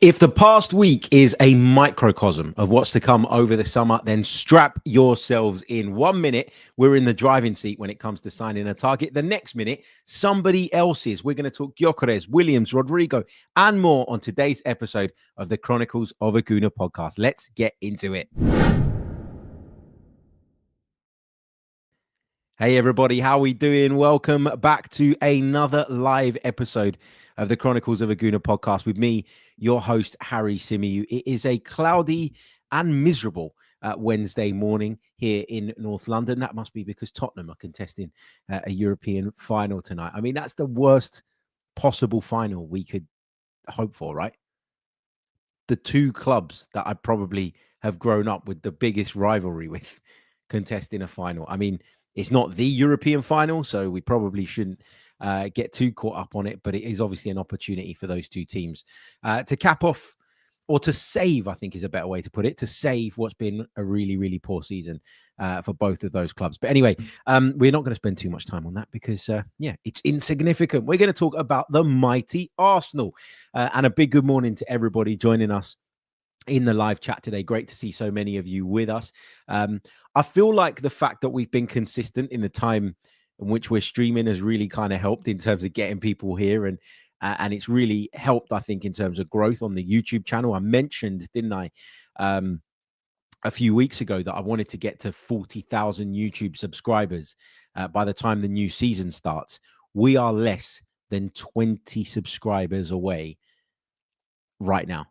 If the past week is a microcosm of what's to come over the summer, then strap yourselves in. 1 minute, we're in the driving seat when it comes to signing a target. The next minute, somebody else is. We're going to talk Gyökeres, Williams, Rodrigo, and more on today's episode of the Chronicles of a Gooner podcast. Let's get into it. Hey everybody, how are we doing? Welcome back to another live episode of the Chronicles of a Gooner podcast with me, your host, Harry Symeou. It is a cloudy and miserable Wednesday morning here in North London. That must be because Tottenham are contesting a European final tonight. I mean, that's the worst possible final we could hope for, right? The two clubs that I probably have grown up with the biggest rivalry with contesting a final. I mean, it's not the European final, so we probably shouldn't get too caught up on it, but it is obviously an opportunity for those two teams to cap off, or to save, I think is a better way to put it, to save what's been a really, really poor season for both of those clubs. But anyway, we're not going to spend too much time on that because, it's insignificant. We're going to talk about the mighty Arsenal. And a big good morning to everybody joining us in the live chat today. Great to see so many of you with us. I feel like the fact that we've been consistent in the time in which we're streaming has really kind of helped in terms of getting people here, and it's really helped, I think, in terms of growth on the YouTube channel. I mentioned, didn't I, a few weeks ago that I wanted to get to 40,000 YouTube subscribers by the time the new season starts. We are less than 20 subscribers away right now.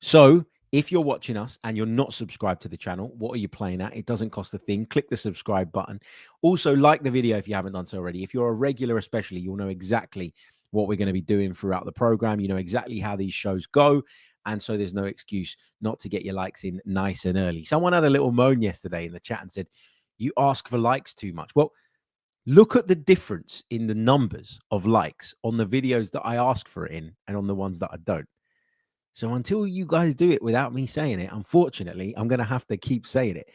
So if you're watching us and you're not subscribed to the channel, what are you playing at? It doesn't cost a thing. Click the subscribe button. Also, like the video if you haven't done so already. If you're a regular especially, you'll know exactly what we're going to be doing throughout the program. You know exactly how these shows go. And so there's no excuse not to get your likes in nice and early. Someone had a little moan yesterday in the chat and said, you ask for likes too much. Well, look at the difference in the numbers of likes on the videos that I ask for it in and on the ones that I don't. So until you guys do it without me saying it, unfortunately, I'm going to have to keep saying it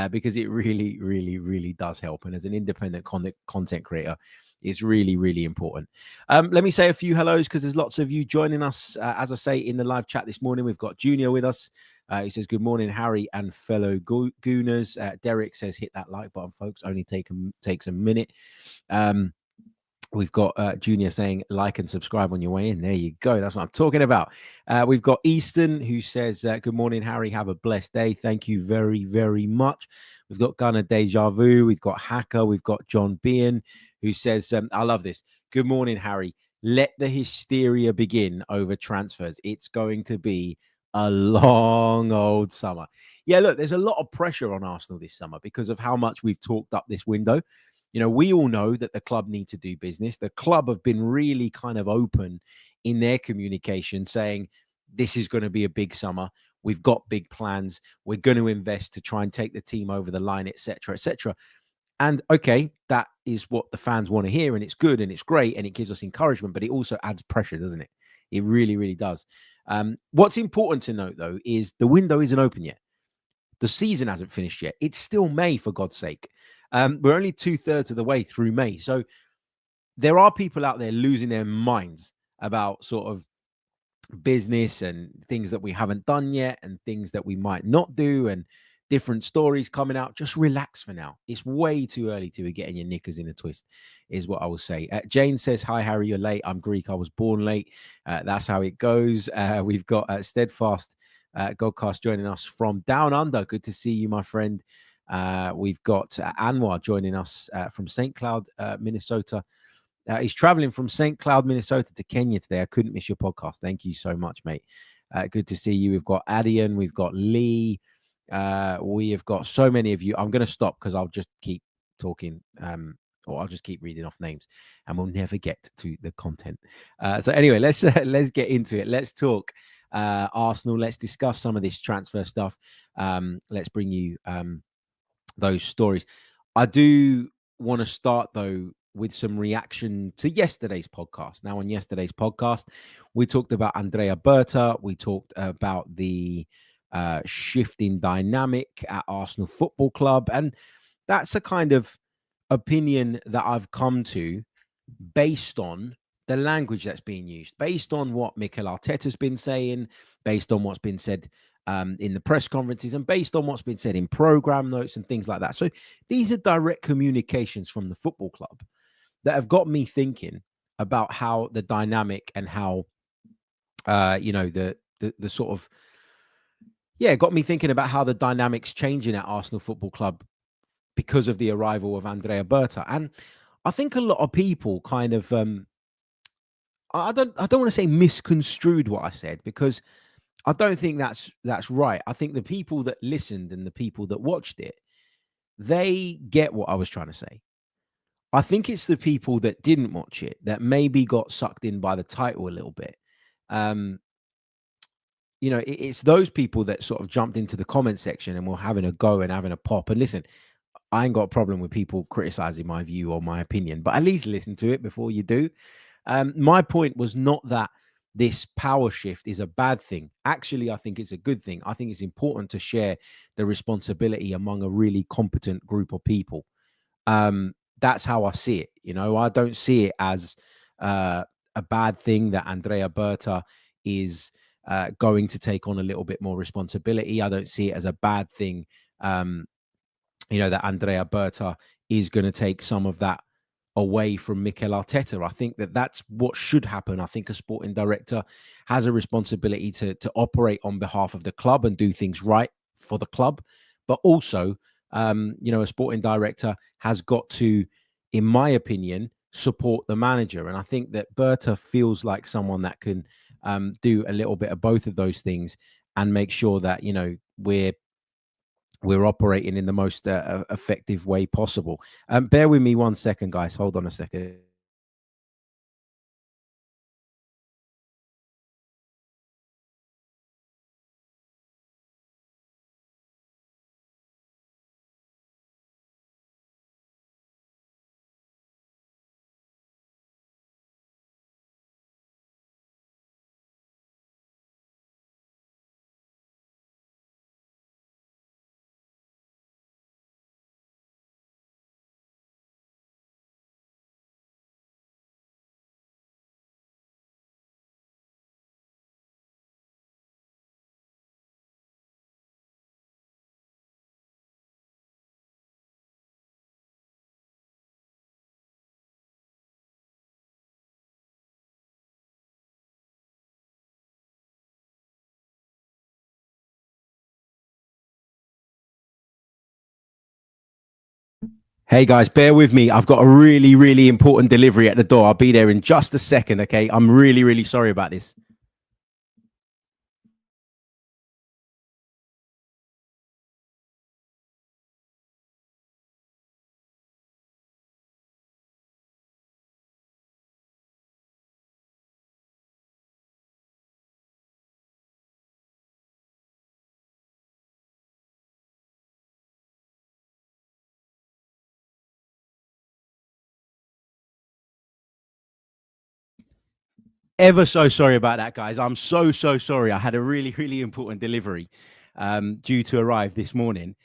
because it really, really, really does help. And as an independent content creator, it's really, really important. Let me say a few hellos because there's lots of you joining us. As I say, in the live chat this morning, we've got Junior with us. He says, good morning, Harry and fellow Gooners. Derek says, hit that like button, folks. Only takes a minute. We've got Junior saying like and subscribe on your way in. There you go. That's what I'm talking about. We've got Easton who says, good morning, Harry. Have a blessed day. Thank you very, very much. We've got Gunnar Deja Vu. We've got Hacker. We've got John Bean who says, I love this. Good morning, Harry. Let the hysteria begin over transfers. It's going to be a long old summer. Yeah, look, there's a lot of pressure on Arsenal this summer because of how much we've talked up this window. You know, we all know that the club need to do business. The club have been really kind of open in their communication, saying this is going to be a big summer. We've got big plans. We're going to invest to try and take the team over the line, etc., etc. And okay, that is what the fans want to hear, and it's good and it's great and it gives us encouragement, but it also adds pressure, doesn't it? It really, really does. What's important to note, though, is the window isn't open yet. The season hasn't finished yet. It's still May, for God's sake. We're only 2/3 of the way through May. So there are people out there losing their minds about sort of business and things that we haven't done yet and things that we might not do and different stories coming out. Just relax for now. It's way too early to be getting your knickers in a twist, is what I will say. Jane says, hi, Harry, you're late. I'm Greek. I was born late. That's how it goes. We've got Steadfast Godcast joining us from down under. Good to see you, my friend. We've got Anwar joining us from St. Cloud, Minnesota. He's traveling from St. Cloud, Minnesota to Kenya today. I couldn't miss your podcast. Thank you so much, mate. Good to see you. We've got Adian. We've got Lee. We have got so many of you. I'm going to stop because I'll just keep talking or I'll just keep reading off names and we'll never get to the content. So anyway, let's get into it. Let's talk Arsenal. Let's discuss some of this transfer stuff. Let's bring you those stories. I do want to start though with some reaction to yesterday's podcast. Now, on yesterday's podcast, we talked about Andrea Berta. We talked about the shifting dynamic at Arsenal Football Club, and that's a kind of opinion that I've come to based on the language that's being used, based on what Mikel Arteta's been saying, based on what's been said in the press conferences, and based on what's been said in program notes and things like that. So these are direct communications from the football club that have got me thinking about how the dynamic and how the sort of got me thinking about how the dynamics changing at Arsenal Football Club because of the arrival of Andrea Berta. And I think a lot of people kind of I don't want to say misconstrued what I said, because I don't think that's right. I think the people that listened and the people that watched it, they get what I was trying to say. I think it's the people that didn't watch it that maybe got sucked in by the title a little bit. It's those people that sort of jumped into the comment section and were having a go and having a pop. And listen, I ain't got a problem with people criticizing my view or my opinion, but at least listen to it before you do. My point was not that this power shift is a bad thing. Actually, I think it's a good thing. I think it's important to share the responsibility among a really competent group of people. That's how I see it. I don't see it as a bad thing that Andrea Berta is going to take on a little bit more responsibility. I don't see it as a bad thing, that Andrea Berta is going to take some of that away from Mikel Arteta. I think that that's what should happen. I think a sporting director has a responsibility to operate on behalf of the club and do things right for the club. But also, a sporting director has got to, in my opinion, support the manager. And I think that Berta feels like someone that can do a little bit of both of those things and make sure that, we're operating in the most effective way possible. Bear with me 1 second, guys. Hold on a second. Hey guys, bear with me. I've got a really, really important delivery at the door. I'll be there in just a second, okay? I'm really, really sorry about this. Ever so sorry about that, guys. I'm so sorry. I had a really, really important delivery due to arrive this morning.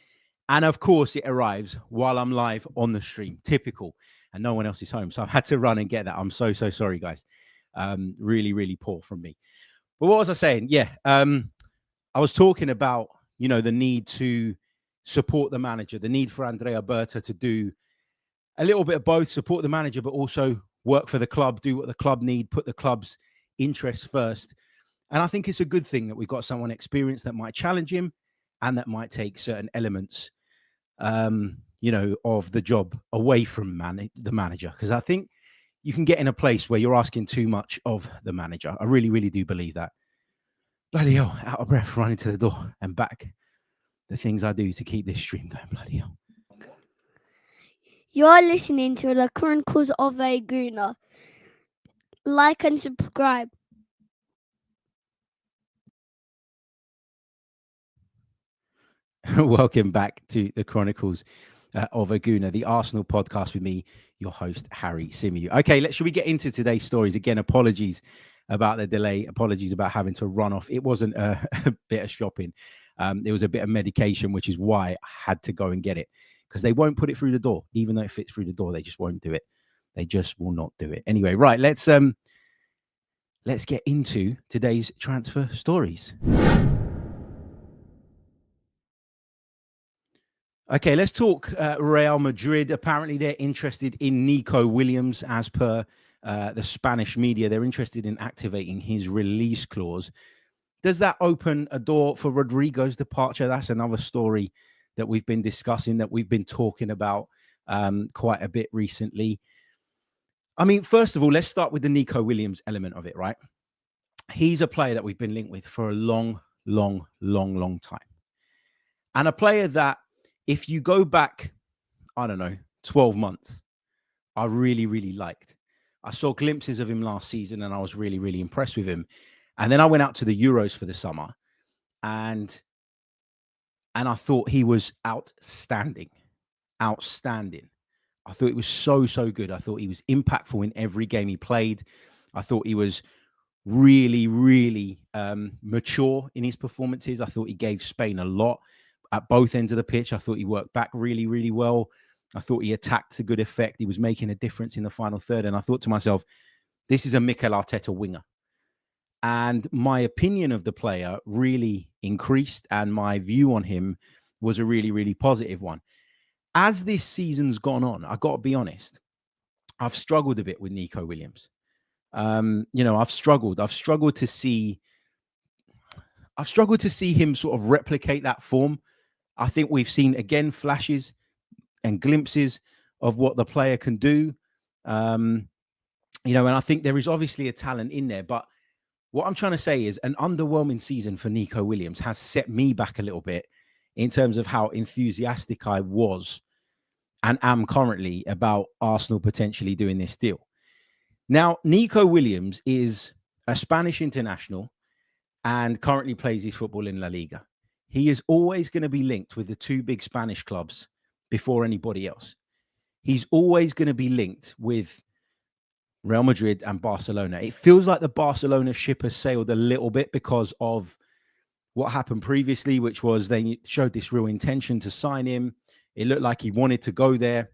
And of course, it arrives while I'm live on the stream. Typical. And no one else is home. So I've had to run and get that. I'm so sorry, guys. Really, really poor from me. But what was I saying? Yeah. I was talking about, the need to support the manager, the need for Andrea Berta to do a little bit of both, support the manager, but also work for the club, do what the club need, put the club's interests first. And I think it's a good thing that we've got someone experienced that might challenge him and that might take certain elements, of the job away from the manager. Because I think you can get in a place where you're asking too much of the manager. I really, really do believe that. Bloody hell, out of breath, running to the door and back. The things I do to keep this stream going, bloody hell. You're listening to the Chronicles of a Gooner. Like and subscribe. Welcome back to the Chronicles of a Gooner, the Arsenal podcast with me, your host, Harry Symeou. Okay, should we get into today's stories? Again, apologies about the delay. Apologies about having to run off. It wasn't a bit of shopping. It was a bit of medication, which is why I had to go and get it, because they won't put it through the door. Even though it fits through the door, they just won't do it. They just will not do it. Anyway, right, let's let's get into today's transfer stories. Okay, let's talk Real Madrid. Apparently, they're interested in Nico Williams. As per the Spanish media, they're interested in activating his release clause. Does that open a door for Rodrigo's departure? That's another story that we've been discussing, that we've been talking about quite a bit recently. I mean, first of all, let's start with the Nico Williams element of it, right? He's a player that we've been linked with for a long time. And a player that, if you go back, I don't know, 12 months, I really liked. I saw glimpses of him last season and I was really impressed with him. And then I went out to the Euros for the summer and I thought he was outstanding. I thought it was so good. I thought he was impactful in every game he played. I thought he was really mature in his performances. I thought he gave Spain a lot at both ends of the pitch. I thought he worked back really well. I thought he attacked to good effect. He was making a difference in the final third. And I thought to myself, this is a Mikel Arteta winger. And my opinion of the player really increased, and my view on him was a really positive one. As this season's gone on, I got to be honest, I've struggled a bit with Nico Williams. I've struggled to see him sort of replicate that form. I think we've seen, again, flashes and glimpses of what the player can do. And I think there is obviously a talent in there, but what I'm trying to say is an underwhelming season for Nico Williams has set me back a little bit in terms of how enthusiastic I was and am currently about Arsenal potentially doing this deal. Now, Nico Williams is a Spanish international and currently plays his football in La Liga. He is always going to be linked with the two big Spanish clubs before anybody else. He's always going to be linked with Real Madrid and Barcelona. It feels like the Barcelona ship has sailed a little bit because of what happened previously, which was they showed this real intention to sign him. It looked like he wanted to go there,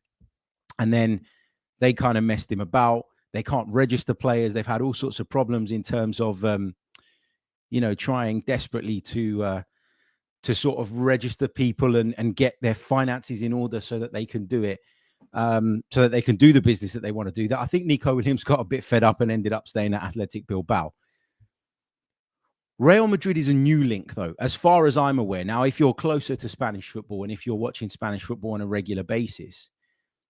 and then they kind of messed him about. They can't register players. They've had all sorts of problems in terms of, trying desperately to sort of register people and get their finances in order so that they can do it. So that they can do the business that they want to do. That I think Nico Williams got a bit fed up and ended up staying at Athletic Bilbao. Real Madrid is a new link, though, as far as I'm aware. Now, if you're closer to Spanish football and if you're watching Spanish football on a regular basis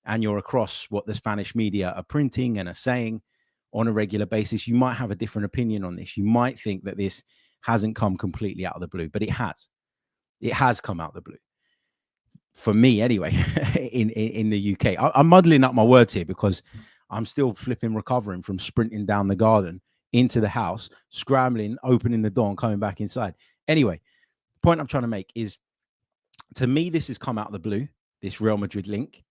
and you're across what the Spanish media are printing and are saying on a regular basis, you might have a different opinion on this. You might think that this hasn't come completely out of the blue, but it has. It has come out of the blue. For me, anyway, in the UK. I'm muddling up my words here because I'm still recovering from sprinting down the garden into the house, scrambling, opening the door and coming back inside. Anyway, the point I'm trying to make is, to me, this has come out of the blue, this Real Madrid link.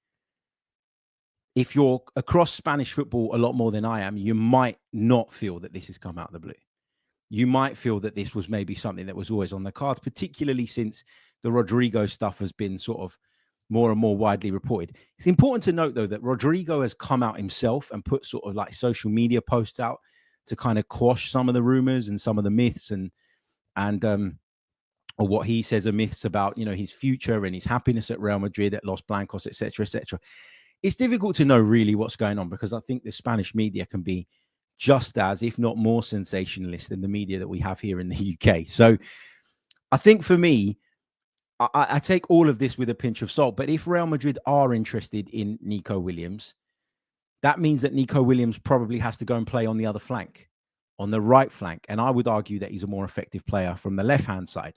If you're across Spanish football a lot more than I am, you might not feel that this has come out of the blue. You might feel that this was maybe something that was always on the cards, particularly since the Rodrigo stuff has been sort of more and more widely reported. It's important to note, though, that Rodrigo has come out himself and put sort of like social media posts out to kind of quash some of the rumors and some of the myths and or what he says are myths about, his future and his happiness at Real Madrid, at Los Blancos, etc., etc. It's difficult to know really what's going on because I think the Spanish media can be just as, if not more, sensationalist than the media that we have here in the UK. So I think for me, I take all of this with a pinch of salt. But if Real Madrid are interested in Nico Williams, that means that Nico Williams probably has to go and play on the other flank, on the right flank. And I would argue that he's a more effective player from the left-hand side.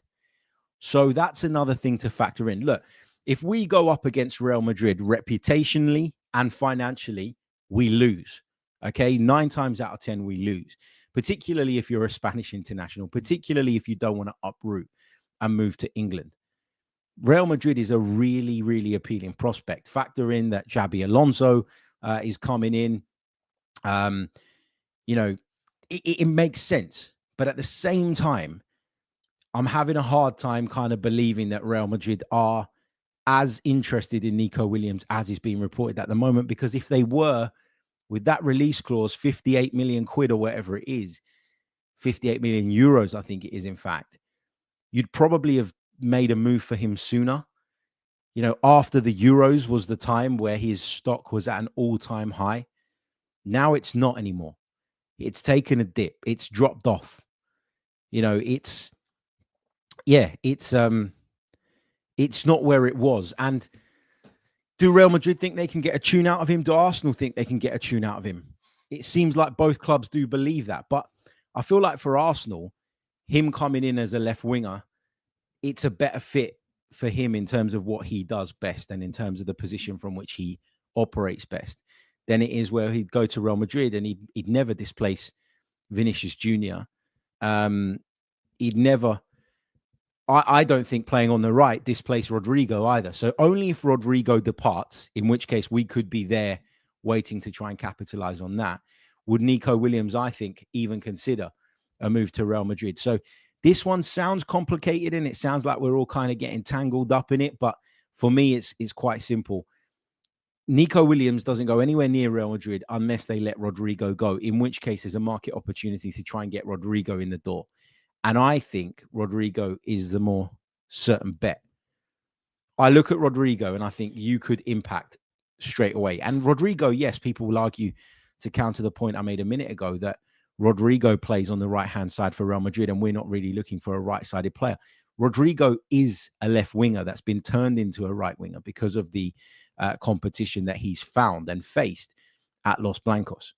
So that's another thing to factor in. Look, if we go up against Real Madrid reputationally and financially, we lose. Okay, 9 times out of 10, we lose, particularly if you're a Spanish international, particularly if you don't want to uproot and move to England. Real Madrid is a really appealing prospect. Factor in that Xabi Alonso is coming in. It makes sense. But at the same time, I'm having a hard time kind of believing that Real Madrid are as interested in Nico Williams as is being reported at the moment, because if they were, with that release clause, 58 million quid or whatever it is, 58 million euros, I think it is, in fact, you'd probably have made a move for him sooner. After the Euros was the time where his stock was at an all-time high. Now it's not anymore. It's taken a dip. It's dropped off. It's not where it was. And do Real Madrid think they can get a tune out of him? Do Arsenal think they can get a tune out of him? It seems like both clubs do believe that. But I feel like for Arsenal, him coming in as a left winger, it's a better fit for him in terms of what he does best and in terms of the position from which he operates best than it is where he'd go to Real Madrid and he'd never displace Vinicius Jr. He'd never, I don't think, playing on the right displace Rodrigo either. So only if Rodrigo departs, in which case we could be there waiting to try and capitalize on that, would Nico Williams, I think, even consider a move to Real Madrid. So this one sounds complicated and it sounds like we're all kind of getting tangled up in it. But for me, it's quite simple. Nico Williams doesn't go anywhere near Real Madrid unless they let Rodrigo go, in which case there's a market opportunity to try and get Rodrigo in the door. And I think Rodrigo is the more certain bet. I look at Rodrigo and I think you could impact straight away. And Rodrigo, yes, people will argue, to counter the point I made a minute ago, that Rodrigo plays on the right-hand side for Real Madrid and we're not really looking for a right-sided player. Rodrigo is a left winger that's been turned into a right winger because of the competition that he's found and faced at Los Blancos.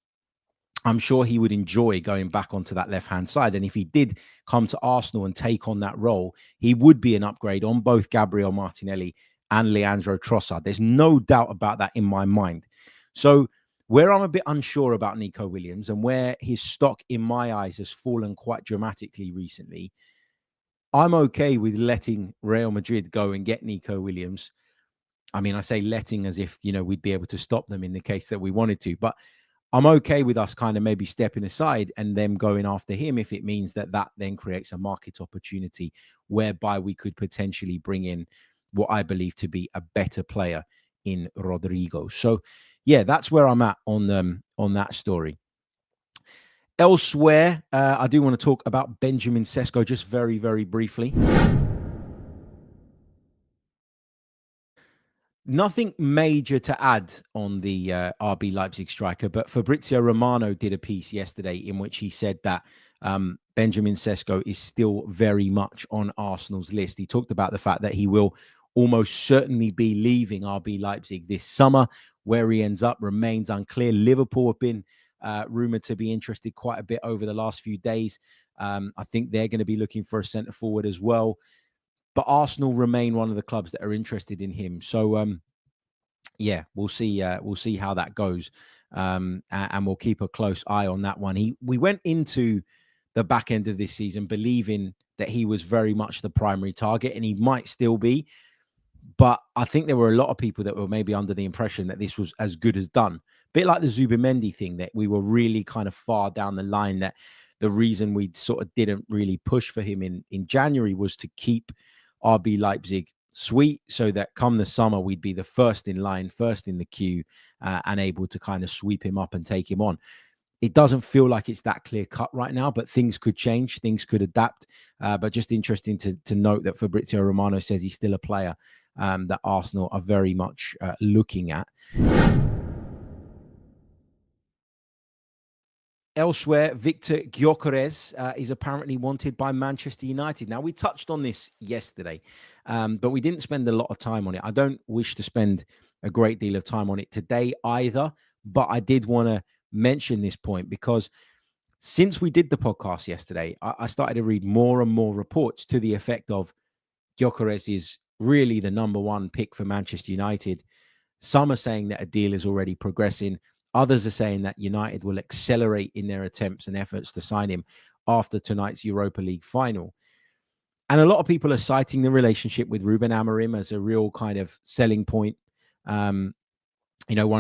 I'm sure he would enjoy going back onto that left-hand side. And if he did come to Arsenal and take on that role, he would be an upgrade on both Gabriel Martinelli and Leandro Trossard. There's no doubt about that in my mind. So where I'm a bit unsure about Nico Williams and where his stock, in my eyes, has fallen quite dramatically recently, I'm okay with letting Real Madrid go and get Nico Williams. I mean, I say letting as if, we'd be able to stop them in the case that we wanted to. But I'm okay with us kind of maybe stepping aside and them going after him if it means that then creates a market opportunity whereby we could potentially bring in what I believe to be a better player in Rodrigo. So, yeah, that's where I'm at on that story. Elsewhere, I do want to talk about Benjamin Sesko just very, very briefly. Nothing major to add on the RB Leipzig striker, but Fabrizio Romano did a piece yesterday in which he said that Benjamin Sesko is still very much on Arsenal's list. He talked about the fact that he will almost certainly be leaving RB Leipzig this summer. Where he ends up remains unclear. Liverpool have been rumored to be interested quite a bit over the last few days. I think they're going to be looking for a centre forward as well. But Arsenal remain one of the clubs that are interested in him. So, yeah, we'll see. We'll see how that goes, and we'll keep a close eye on that one. We went into the back end of this season believing that he was very much the primary target, and he might still be. But I think there were a lot of people that were maybe under the impression that this was as good as done. A bit like the Zubimendi thing, that we were really kind of far down the line, that the reason we sort of didn't really push for him in January was to keep RB Leipzig sweet so that come the summer, we'd be the first in line, first in the queue, and able to kind of sweep him up and take him on. It doesn't feel like it's that clear cut right now, but things could change, things could adapt. But just interesting to note that Fabrizio Romano says he's still a player that Arsenal are very much looking at. Elsewhere, Viktor Gyökeres is apparently wanted by Manchester United. Now, we touched on this yesterday, but we didn't spend a lot of time on it. I don't wish to spend a great deal of time on it today either, but I did want to mention this point because since we did the podcast yesterday, I started to read more and more reports to the effect of Gyökeres is really the number one pick for Manchester United. Some are saying that a deal is already progressing. Others are saying that United will accelerate in their attempts and efforts to sign him after tonight's Europa League final. And a lot of people are citing the relationship with Ruben Amorim as a real kind of selling point. One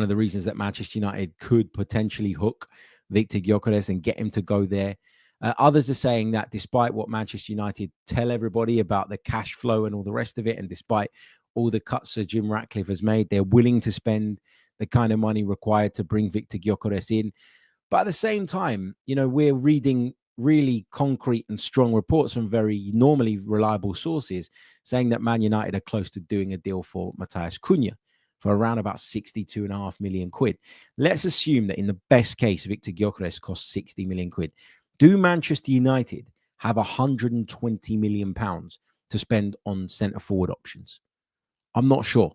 of the reasons that Manchester United could potentially hook Viktor Gyökeres and get him to go there. Others are saying that despite what Manchester United tell everybody about the cash flow and all the rest of it, and despite all the cuts that Jim Ratcliffe has made, they're willing to spend the kind of money required to bring Viktor Gyökeres in. But at the same time, we're reading really concrete and strong reports from very normally reliable sources saying that Man United are close to doing a deal for Matheus Cunha for around about 62.5 million quid. Let's assume that in the best case, Viktor Gyökeres costs 60 million quid. Do Manchester United have 120 million pounds to spend on centre forward options? I'm not sure.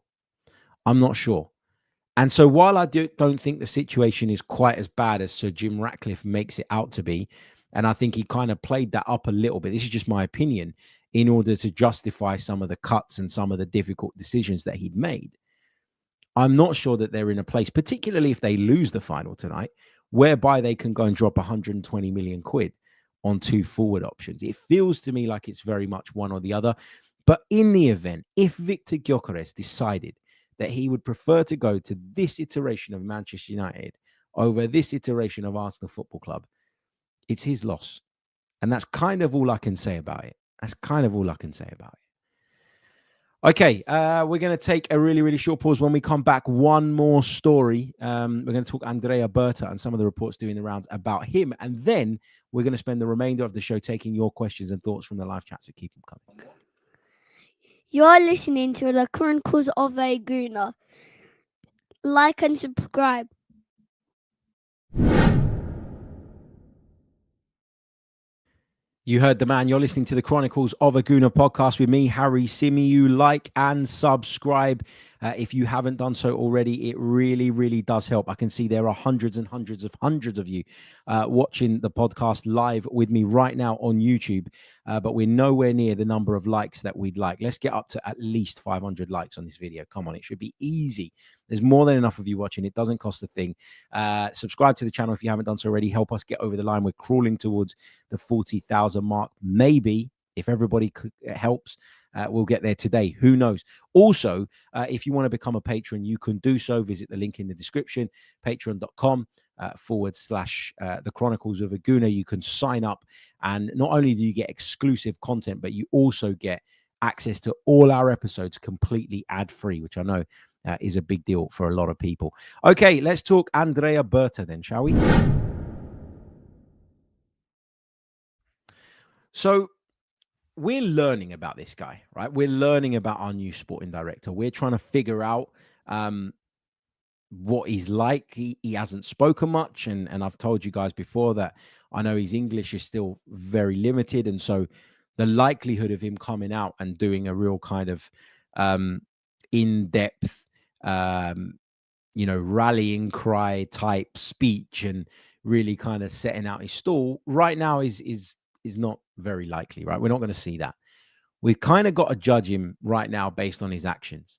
And so while I don't think the situation is quite as bad as Sir Jim Ratcliffe makes it out to be, and I think he kind of played that up a little bit, this is just my opinion, in order to justify some of the cuts and some of the difficult decisions that he'd made, I'm not sure that they're in a place, particularly if they lose the final tonight, whereby they can go and drop 120 million quid on two forward options. It feels to me like it's very much one or the other. But in the event, if Viktor Gyökeres decided that he would prefer to go to this iteration of Manchester United over this iteration of Arsenal Football Club, it's his loss. And that's kind of all I can say about it. Okay, we're going to take a really, really short pause. When we come back, one more story. We're going to talk Andrea Berta and some of the reports doing the rounds about him. And then we're going to spend the remainder of the show taking your questions and thoughts from the live chat. So keep them coming. You're listening to the Chronicles of a Gooner. Like and subscribe. You heard the man. You're listening to the Chronicles of a Gooner podcast with me, Harry Symeou. Like and subscribe if you haven't done so already. It really, really does help. I can see there are hundreds and hundreds of you watching the podcast live with me right now on YouTube, but we're nowhere near the number of likes that we'd like. Let's get up to at least 500 likes on this video. Come on, it should be easy. There's more than enough of you watching. It doesn't cost a thing. Subscribe to the channel if you haven't done so already. Help us get over the line. We're crawling towards the 40,000 mark. Maybe, if everybody helps, we'll get there today. Who knows? Also, if you want to become a patron, you can do so. Visit the link in the description, patreon.com / the Chronicles of a Gooner. You can sign up, and not only do you get exclusive content, but you also get access to all our episodes completely ad-free, which I know is a big deal for a lot of people. Okay, let's talk Andrea Berta then, shall we? So we're learning about this guy, right? We're learning about our new sporting director. We're trying to figure out what he's like. He hasn't spoken much, and I've told you guys before that I know his English is still very limited, and so the likelihood of him coming out and doing a real kind of in-depth rallying cry type speech and really kind of setting out his stall right now is not very likely, right? We're not going to see that. We've kind of got to judge him right now based on his actions,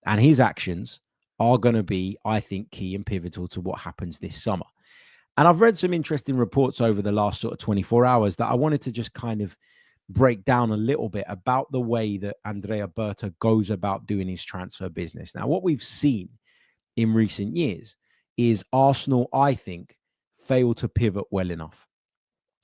and his actions are going to be, I think, key and pivotal to what happens this summer. And I've read some interesting reports over the last sort of 24 hours that I wanted to just kind of break down a little bit about the way that Andrea Berta goes about doing his transfer business. Now, what we've seen in recent years is Arsenal, I think, fail to pivot well enough.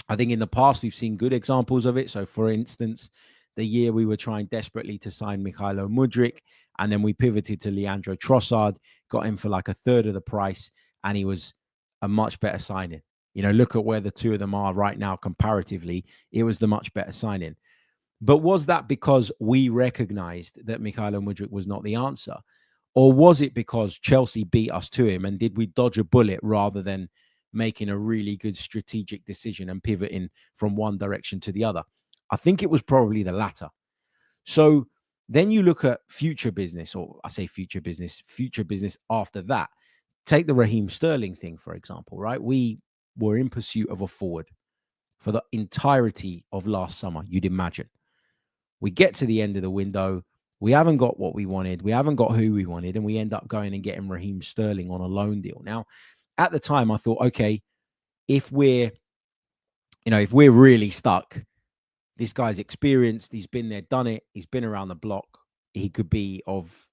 I think in the past, we've seen good examples of it. So, for instance, the year we were trying desperately to sign Mykhailo Mudryk, and then we pivoted to Leandro Trossard, got him for like a third of the price, and he was a much better signing. Look at where the two of them are right now comparatively. It was the much better signing. But was that because we recognized that Mykhailo Mudryk was not the answer? Or was it because Chelsea beat us to him, and did we dodge a bullet rather than making a really good strategic decision and pivoting from one direction to the other? I think it was probably the latter. So then you look at future business, or I say future business after that. Take the Raheem Sterling thing, for example, right? We were in pursuit of a forward for the entirety of last summer, you'd imagine. We get to the end of the window. We haven't got what we wanted. We haven't got who we wanted. And we end up going and getting Raheem Sterling on a loan deal. Now, at the time, I thought, okay, if we're really stuck, this guy's experienced. He's been there, done it. He's been around the block. He could be of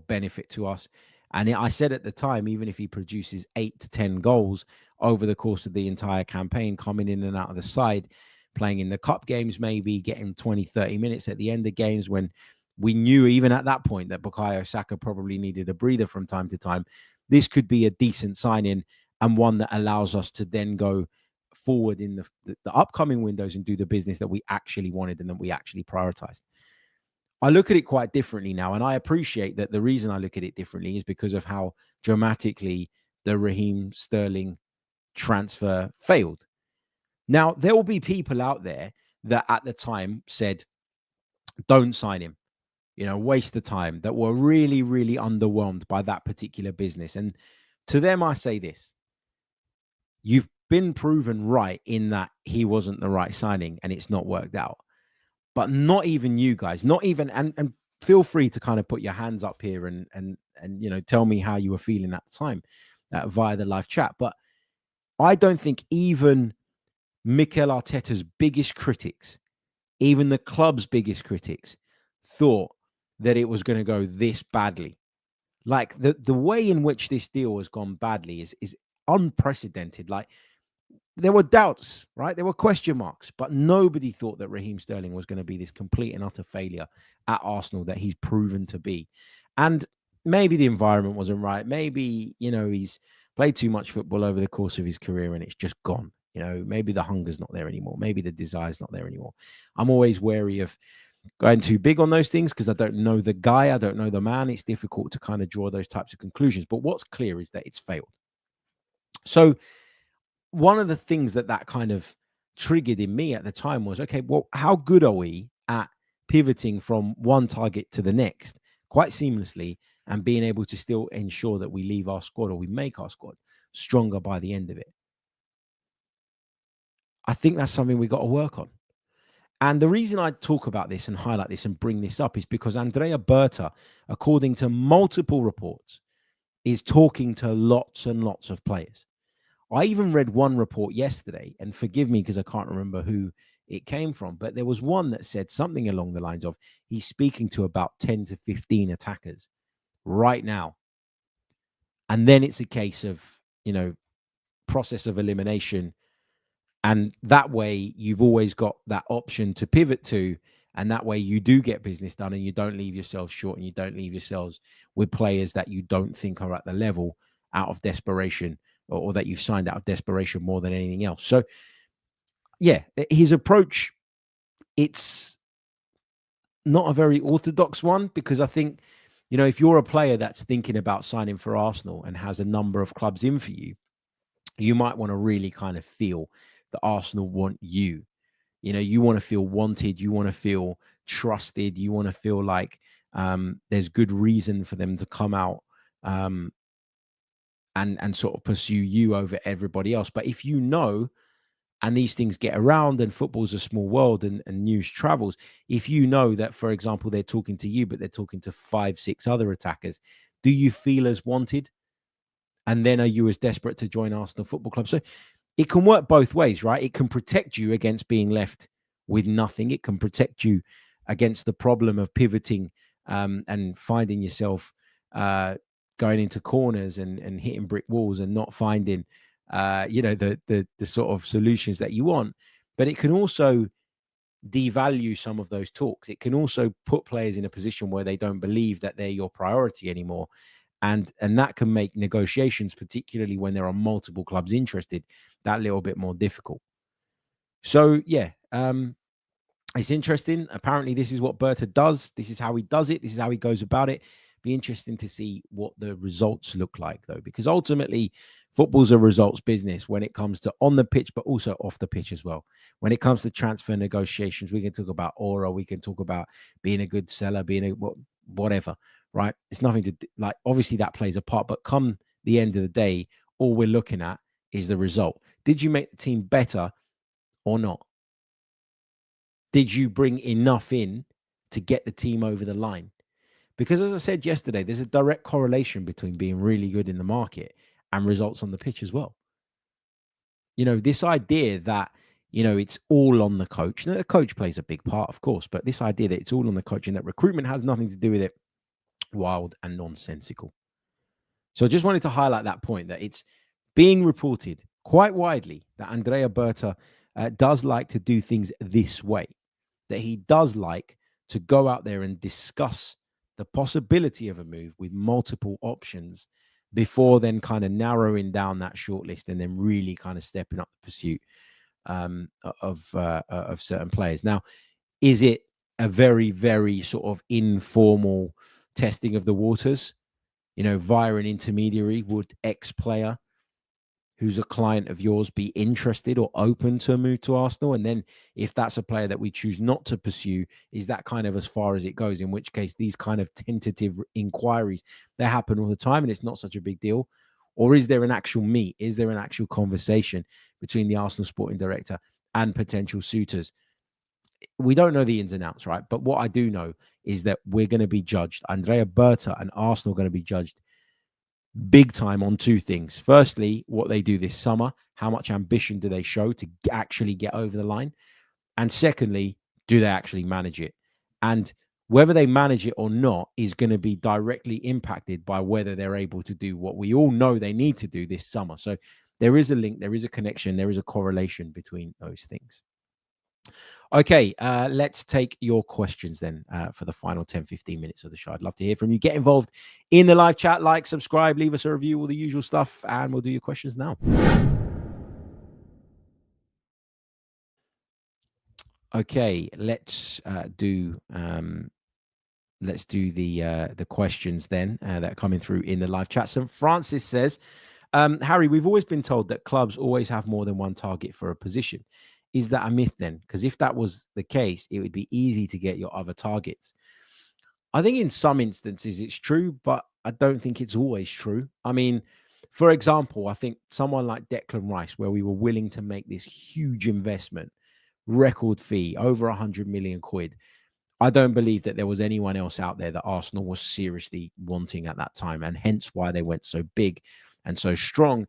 benefit to us. And I said at the time, even if he produces 8 to 10 goals over the course of the entire campaign, coming in and out of the side, playing in the cup games, maybe getting 20, 30 minutes at the end of games, when we knew even at that point that Bukayo Saka probably needed a breather from time to time, this could be a decent signing and one that allows us to then go forward in the upcoming windows and do the business that we actually wanted and that we actually prioritized. I look at it quite differently now, and I appreciate that the reason I look at it differently is because of how dramatically the Raheem Sterling transfer failed. Now, there will be people out there that at the time said, don't sign him, waste the time, that were really, really underwhelmed by that particular business. And to them, I say this: you've been proven right in that he wasn't the right signing and it's not worked out. But not even you guys, not even, and feel free to kind of put your hands up here and tell me how you were feeling at the time via the live chat. But I don't think even Mikel Arteta's biggest critics, even the club's biggest critics, thought that it was going to go this badly. Like the way in which this deal has gone badly is unprecedented. Like, there were doubts, right? There were question marks, but nobody thought that Raheem Sterling was going to be this complete and utter failure at Arsenal that he's proven to be. And maybe the environment wasn't right. Maybe, he's played too much football over the course of his career and it's just gone. Maybe the hunger's not there anymore. Maybe the desire's not there anymore. I'm always wary of going too big on those things because I don't know the guy. I don't know the man. It's difficult to kind of draw those types of conclusions. But what's clear is that it's failed. So one of the things that kind of triggered in me at the time was, okay, well, how good are we at pivoting from one target to the next quite seamlessly and being able to still ensure that we leave our squad, or we make our squad, stronger by the end of it? I think that's something we got to work on. And the reason I talk about this and highlight this and bring this up is because Andrea Berta, according to multiple reports, is talking to lots and lots of players. I even read one report yesterday, and forgive me because I can't remember who it came from, but there was one that said something along the lines of he's speaking to about 10 to 15 attackers right now. And then it's a case of, process of elimination. And that way you've always got that option to pivot to. And that way you do get business done and you don't leave yourselves short and you don't leave yourselves with players that you don't think are at the level out of desperation, or that you've signed out of desperation more than anything else. So, yeah, his approach, it's not a very orthodox one, because I think, if you're a player that's thinking about signing for Arsenal and has a number of clubs in for you, you might want to really kind of feel that Arsenal want you. You want to feel wanted. You want to feel trusted. You want to feel like there's good reason for them to come out and sort of pursue you over everybody else. But if and these things get around, and football's a small world, and news travels, if you know that, for example, they're talking to you, but they're talking to 5, 6 other attackers, do you feel as wanted? And then are you as desperate to join Arsenal Football Club? So it can work both ways, right? It can protect you against being left with nothing. It can protect you against the problem of pivoting and finding yourself going into corners and hitting brick walls and not finding, the sort of solutions that you want. But it can also devalue some of those talks. It can also put players in a position where they don't believe that they're your priority anymore. And that can make negotiations, particularly when there are multiple clubs interested, that little bit more difficult. So, yeah, it's interesting. Apparently, this is what Berta does. This is how he does it. This is how he goes about it. Be interesting to see what the results look like, though, because ultimately, football's a results business when it comes to on the pitch, but also off the pitch as well. When it comes to transfer negotiations, we can talk about aura. We can talk about being a good seller, being a whatever. Right? It's nothing to like, obviously that plays a part, but come the end of the day, all we're looking at is the result. Did you make the team better or not? Did you bring enough in to get the team over the line? Because as I said yesterday, there's a direct correlation between being really good in the market and results on the pitch as well. This idea that, it's all on the coach. Now, the coach plays a big part, of course, but this idea that it's all on the coach and that recruitment has nothing to do with it, wild and nonsensical. So I just wanted to highlight that point, that it's being reported quite widely that Andrea Berta does like to do things this way, that he does like to go out there and discuss the possibility of a move with multiple options before then kind of narrowing down that shortlist and then really kind of stepping up the pursuit of certain players. Now, is it a very, very sort of informal testing of the waters? Via an intermediary, would X player who's a client of yours be interested or open to a move to Arsenal? And then if that's a player that we choose not to pursue, is that kind of as far as it goes? In which case, these kind of tentative inquiries, they happen all the time and it's not such a big deal. Or is there an actual meet? Is there an actual conversation between the Arsenal sporting director and potential suitors? We don't know the ins and outs, right? But what I do know is that we're going to be judged. Andrea Berta and Arsenal are going to be judged big time on two things. Firstly, what they do this summer, how much ambition do they show to actually get over the line? And secondly, do they actually manage it? And whether they manage it or not is going to be directly impacted by whether they're able to do what we all know they need to do this summer. So there is a link, there is a connection, there is a correlation between those things. Okay, let's take your questions then for the final 10, 15 minutes of the show. I'd love to hear from you. Get involved in the live chat, like, subscribe, leave us a review, all the usual stuff, and we'll do your questions now. Okay, let's do the questions then that are coming through in the live chat. So Francis says, Harry, we've always been told that clubs always have more than one target for a position. Is that a myth then? Because if that was the case, it would be easy to get your other targets. I think in some instances it's true, but I don't think it's always true. I mean, for example, I think someone like Declan Rice, where we were willing to make this huge investment, record fee, over 100 million quid. I don't believe that there was anyone else out there that Arsenal was seriously wanting at that time, and hence why they went so big and so strong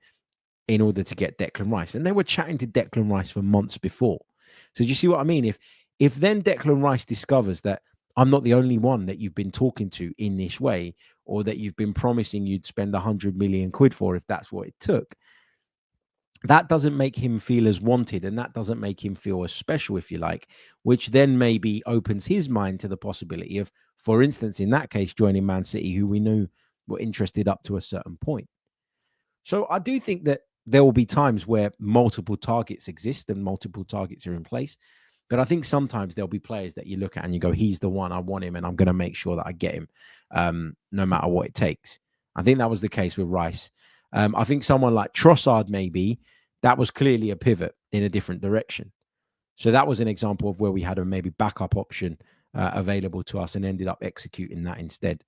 in order to get Declan Rice. And they were chatting to Declan Rice for months before. So do you see what I mean? If then Declan Rice discovers that I'm not the only one that you've been talking to in this way, or that you've been promising you'd spend 100 million quid for if that's what it took, that doesn't make him feel as wanted, and that doesn't make him feel as special, if you like, which then maybe opens his mind to the possibility of, for instance, in that case, joining Man City, who we knew were interested up to a certain point. So I do think that there will be times where multiple targets exist and multiple targets are in place. But I think sometimes there'll be players that you look at and you go, he's the one, I want him, and I'm going to make sure that I get him no matter what it takes. I think that was the case with Rice. I think someone like Trossard, maybe, that was clearly a pivot in a different direction. So that was an example of where we had a maybe backup option available to us and ended up executing that instead.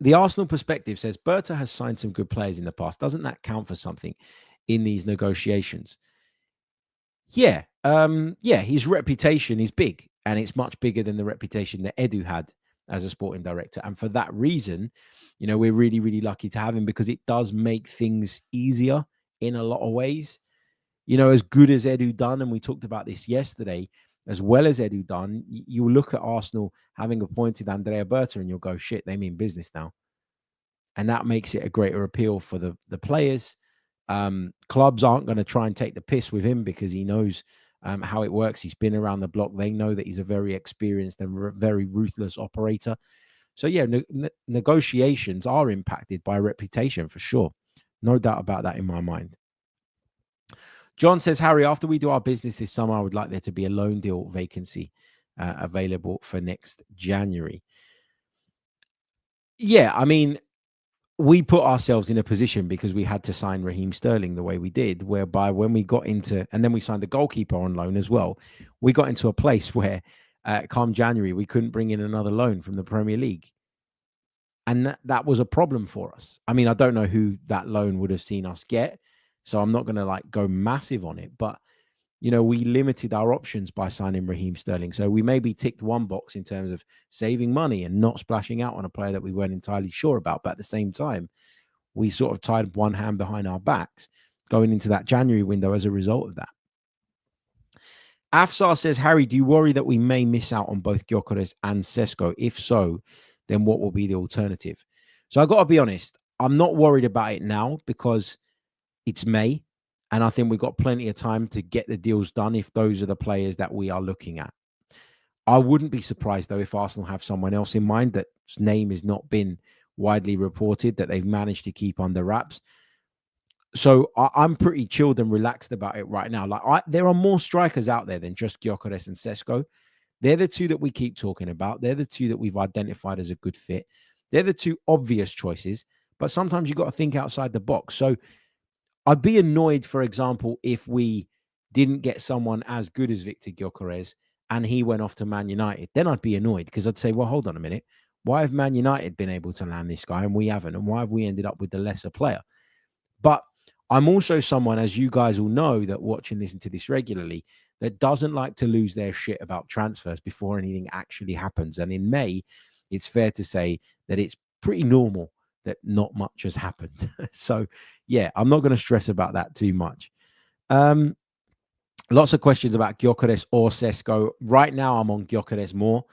The Arsenal perspective says Berta has signed some good players in the past. Doesn't that count for something in these negotiations? Yeah. His reputation is big, and it's much bigger than the reputation that Edu had as a sporting director. And for that reason, we're really, really lucky to have him, because it does make things easier in a lot of ways. As good as Edu done, and we talked about this yesterday, as well as Edu done, you look at Arsenal having appointed Andrea Berta and you'll go, shit, they mean business now. And that makes it a greater appeal for the players. Clubs aren't going to try and take the piss with him because he knows how it works. He's been around the block. They know that he's a very experienced and very ruthless operator. So, yeah, negotiations are impacted by reputation for sure. No doubt about that in my mind. John says, Harry, after we do our business this summer, I would like there to be a loan deal vacancy available for next January. Yeah, I mean, we put ourselves in a position because we had to sign Raheem Sterling the way we did, whereby when we got into, and then we signed the goalkeeper on loan as well, we got into a place where come January, we couldn't bring in another loan from the Premier League. And that was a problem for us. I mean, I don't know who that loan would have seen us get, so I'm not going to go massive on it. But, we limited our options by signing Raheem Sterling. So we maybe ticked one box in terms of saving money and not splashing out on a player that we weren't entirely sure about. But at the same time, we sort of tied one hand behind our backs going into that January window as a result of that. Afsar says, Harry, do you worry that we may miss out on both Gyökeres and Sesko? If so, then what will be the alternative? So I got to be honest, I'm not worried about it now because it's May. And I think we've got plenty of time to get the deals done if those are the players that we are looking at. I wouldn't be surprised, though, if Arsenal have someone else in mind that's name has not been widely reported that they've managed to keep under wraps. So I'm pretty chilled and relaxed about it right now. There are more strikers out there than just Gyökeres and Sesko. They're the two that we keep talking about. They're the two that we've identified as a good fit. They're the two obvious choices, but sometimes you've got to think outside the box. So I'd be annoyed, for example, if we didn't get someone as good as Viktor Gyökeres and he went off to Man United. Then I'd be annoyed because I'd say, well, hold on a minute. Why have Man United been able to land this guy and we haven't? And why have we ended up with the lesser player? But I'm also someone, as you guys all know, that watch and listen to this regularly, that doesn't like to lose their shit about transfers before anything actually happens. And in May, it's fair to say that it's pretty normal that not much has happened. So, yeah, I'm not going to stress about that too much. Lots of questions about Gyökeres or Sesko. Right now, I'm on Gyökeres more.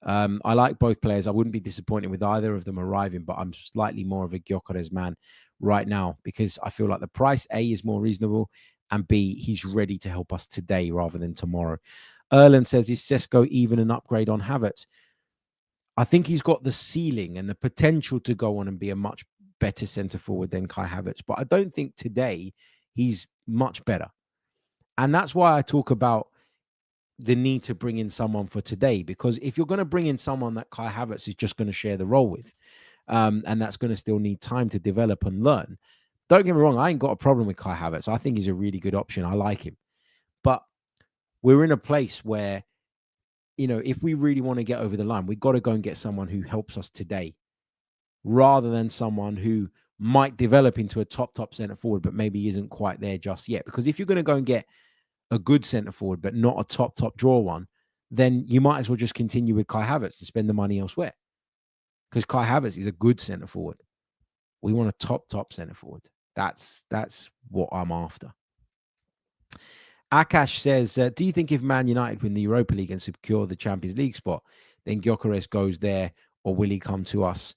I like both players. I wouldn't be disappointed with either of them arriving, but I'm slightly more of a Gyökeres man right now because I feel like the price, A, is more reasonable, and B, he's ready to help us today rather than tomorrow. Erland says, is Sesko even an upgrade on Havertz? I think he's got the ceiling and the potential to go on and be a much better centre forward than Kai Havertz, but I don't think today he's much better. And that's why I talk about the need to bring in someone for today, because if you're going to bring in someone that Kai Havertz is just going to share the role with, and that's going to still need time to develop and learn. Don't get me wrong, I ain't got a problem with Kai Havertz. I think he's a really good option. I like him. But we're in a place where, you know, if we really want to get over the line, we've got to go and get someone who helps us today rather than someone who might develop into a top centre forward, but maybe isn't quite there just yet. Because if you're going to go and get a good centre forward, but not a top draw one, then you might as well just continue with Kai Havertz and spend the money elsewhere. Because Kai Havertz is a good centre forward. We want a top centre forward. That's what I'm after. Akash says, do you think if Man United win the Europa League and secure the Champions League spot, then Gyökeres goes there, or will he come to us?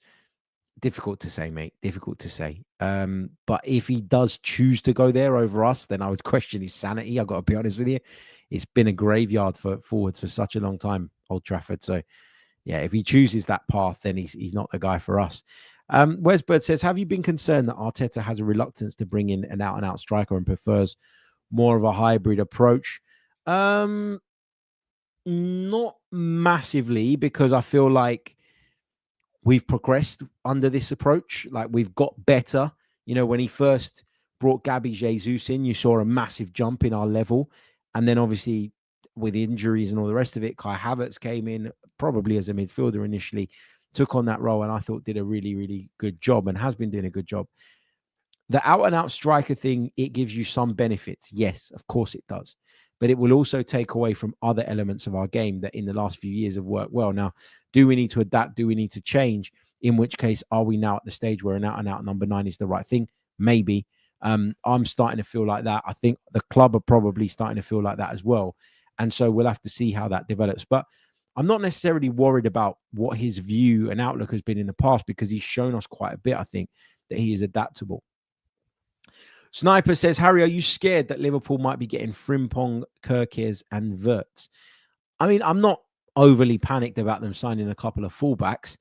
Difficult to say, mate. Difficult to say. But if he does choose to go there over us, then I would question his sanity. I've got to be honest with you. It's been a graveyard for forwards for such a long time, Old Trafford. So, yeah, if he chooses that path, then he's not the guy for us. Wes Bird says, have you been concerned that Arteta has a reluctance to bring in an out-and-out striker and prefers more of a hybrid approach? Not massively, because I feel like we've progressed under this approach. Like, we've got better. You know, when he first brought Gabby Jesus in, you saw a massive jump in our level. And then obviously with injuries and all the rest of it, Kai Havertz came in probably as a midfielder initially, took on that role, and I thought did a really, really good job and has been doing a good job. The out-and-out striker thing, it gives you some benefits. Yes, of course it does. But it will also take away from other elements of our game that in the last few years have worked well. Now, do we need to adapt? Do we need to change? In which case, are we now at the stage where an out-and-out number 9 is the right thing? Maybe. I'm starting to feel like that. I think the club are probably starting to feel like that as well. And so we'll have to see how that develops. But I'm not necessarily worried about what his view and outlook has been in the past, because he's shown us quite a bit, I think, that he is adaptable. Sniper says, Harry, are you scared that Liverpool might be getting Frimpong, Gyökeres and Wirtz? I mean, I'm not overly panicked about them signing a couple of fullbacks.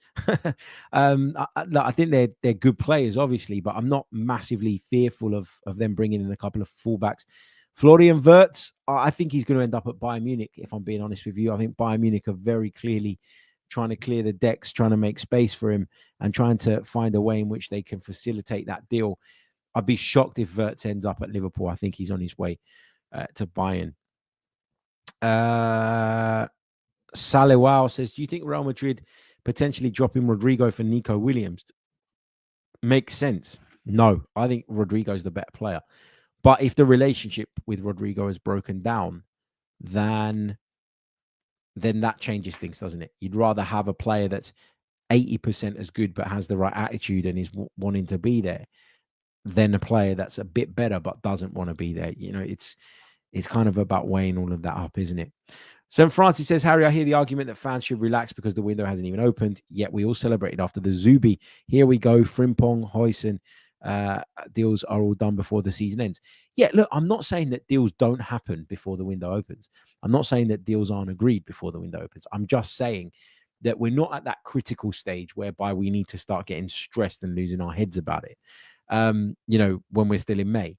I think they're good players, obviously, but I'm not massively fearful of them bringing in a couple of fullbacks. Florian Wirtz, I think he's going to end up at Bayern Munich, if I'm being honest with you. I think Bayern Munich are very clearly trying to clear the decks, trying to make space for him and trying to find a way in which they can facilitate that deal. I'd be shocked if Wirtz ends up at Liverpool. I think he's on his way to Bayern. Salewao says, do you think Real Madrid potentially dropping Rodrigo for Nico Williams makes sense? No, I think Rodrigo's the better player. But if the relationship with Rodrigo has broken down, then that changes things, doesn't it? You'd rather have a player that's 80% as good but has the right attitude and is wanting to be there than a player that's a bit better but doesn't want to be there. You know, it's kind of about weighing all of that up, isn't it? So Francis says, Harry, I hear the argument that fans should relax because the window hasn't even opened, yet we all celebrated after the Zubi. Here we go, Frimpong, Huijsen, deals are all done before the season ends. Yeah, look, I'm not saying that deals don't happen before the window opens. I'm not saying that deals aren't agreed before the window opens. I'm just saying that we're not at that critical stage whereby we need to start getting stressed and losing our heads about it. When we're still in May.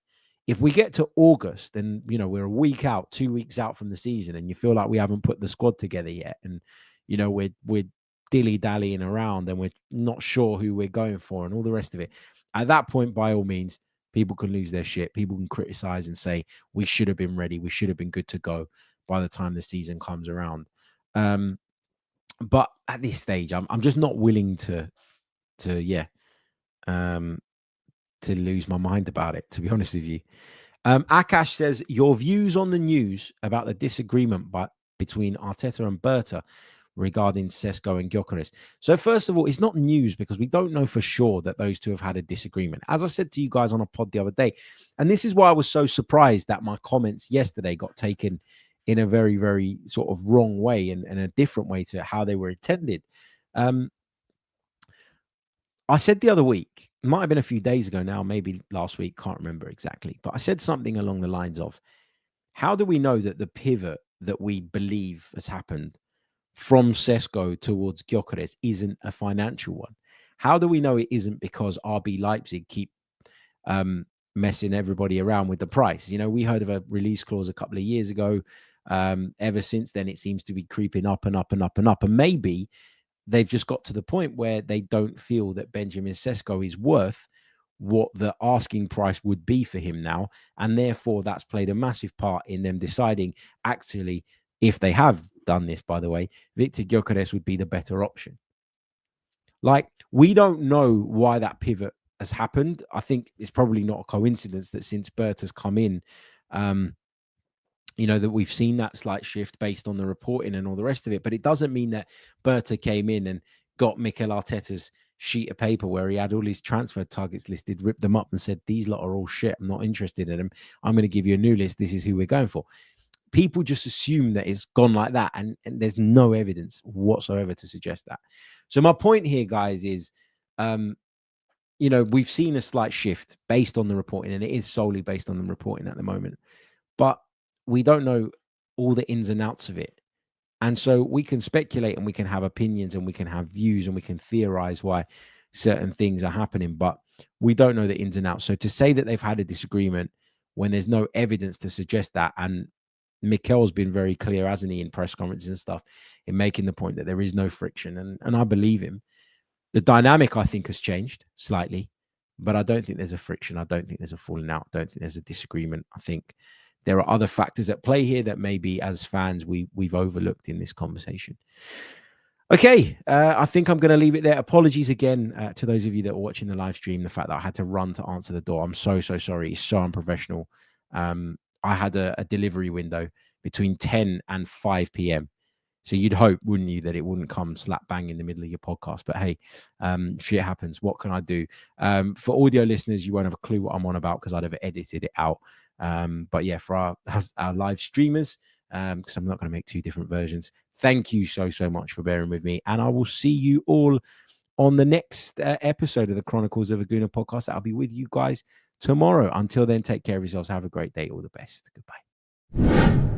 If we get to August and, we're a week out, 2 weeks out from the season, and you feel like we haven't put the squad together yet, and, we're dilly-dallying around and we're not sure who we're going for and all the rest of it, at that point, by all means, people can lose their shit. People can criticize and say, we should have been ready. We should have been good to go by the time the season comes around. But at this stage, I'm just not willing to lose my mind about it, to be honest with you. Akash says, your views on the news about the disagreement between Arteta and Berta regarding Sesko and Gyökeres. So first of all, it's not news because we don't know for sure that those two have had a disagreement. As I said to you guys on a pod the other day, and this is why I was so surprised that my comments yesterday got taken in a very, very sort of wrong way and a different way to how they were intended. I said the other week, it might have been a few days ago now, maybe last week, can't remember exactly, but I said something along the lines of, how do we know that the pivot that we believe has happened from Sesko towards Gyökeres isn't a financial one? How do we know it isn't because RB Leipzig keep messing everybody around with the price? We heard of a release clause a couple of years ago. Ever since then, it seems to be creeping up and up and up and up. And maybe they've just got to the point where they don't feel that Benjamin Sesko is worth what the asking price would be for him now. And therefore, that's played a massive part in them deciding, actually, if they have done this, by the way, Viktor Gyökeres would be the better option. Like, we don't know why that pivot has happened. I think it's probably not a coincidence that since Berta's come in, that we've seen that slight shift based on the reporting and all the rest of it. But it doesn't mean that Berta came in and got Mikel Arteta's sheet of paper where he had all his transfer targets listed, ripped them up and said, these lot are all shit. I'm not interested in them. I'm going to give you a new list. This is who we're going for. People just assume that it's gone like that. And there's no evidence whatsoever to suggest that. So my point here, guys, is, we've seen a slight shift based on the reporting, and it is solely based on the reporting at the moment. But we don't know all the ins and outs of it. And so we can speculate and we can have opinions and we can have views and we can theorize why certain things are happening, but we don't know the ins and outs. So to say that they've had a disagreement when there's no evidence to suggest that, and Mikel's been very clear, hasn't he, in press conferences and stuff, in making the point that there is no friction, and I believe him. The dynamic, I think, has changed slightly, but I don't think there's a friction. I don't think there's a falling out. I don't think there's a disagreement. I think there are other factors at play here that maybe as fans we've overlooked in this conversation. Okay, I think I'm going to leave it there. Apologies again to those of you that are watching the live stream. The fact that I had to run to answer the door. I'm so sorry. It's so unprofessional. I had a delivery window between 10 and 5 p.m. So you'd hope, wouldn't you, that it wouldn't come slap bang in the middle of your podcast. But hey, shit happens. What can I do? For audio listeners, you won't have a clue what I'm on about because I'd have edited it out. But yeah, for our live streamers, because I'm not going to make two different versions, thank you so much for bearing with me. And I will see you all on the next episode of the Chronicles of a Gooner podcast. I'll be with you guys tomorrow. Until then, take care of yourselves. Have a great day. All the best. Goodbye.